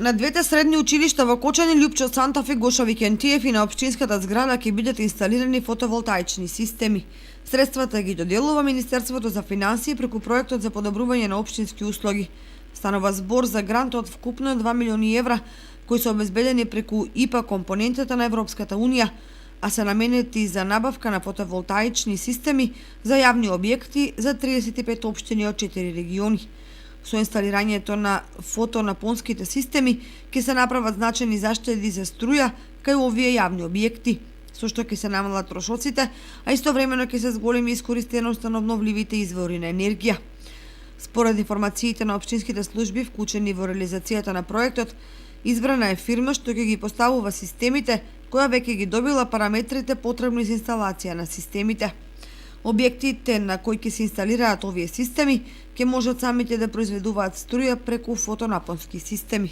На двете средни училишта во Кочани, Лјупчо, Сантафи, Гошови, Кентиев и на општинската зграда ќе бидат инсталирани фотоволтаични системи. Средствата ги доделува Министерството за финансии преку проектот за подобрување на општински услуги. Станува збор за грант од вкупно 2 милиони евра, кои се обезбедени преку ИПА компонентата на Европската унија, а се наменети за набавка на фотоволтаични системи за јавни објекти за 35 општини од 4 региони. Со инсталирањето на фотонапонските системи ќе се направат значајни заштеди за струја кај овие јавни објекти, со што ќе се намалат трошоците, а истовремено ќе се зголеми искористеноста на обновливите извори на енергија. Според информациите на општинските служби вклучени во реализацијата на проектот, избрана е фирма што ќе ги поставува системите, која веќе ги добила параметрите потребни за инсталација на системите. Објектите на кои ќе се инсталираат овие системи ќе можат самите да произведуваат струја преку фотонапонски системи.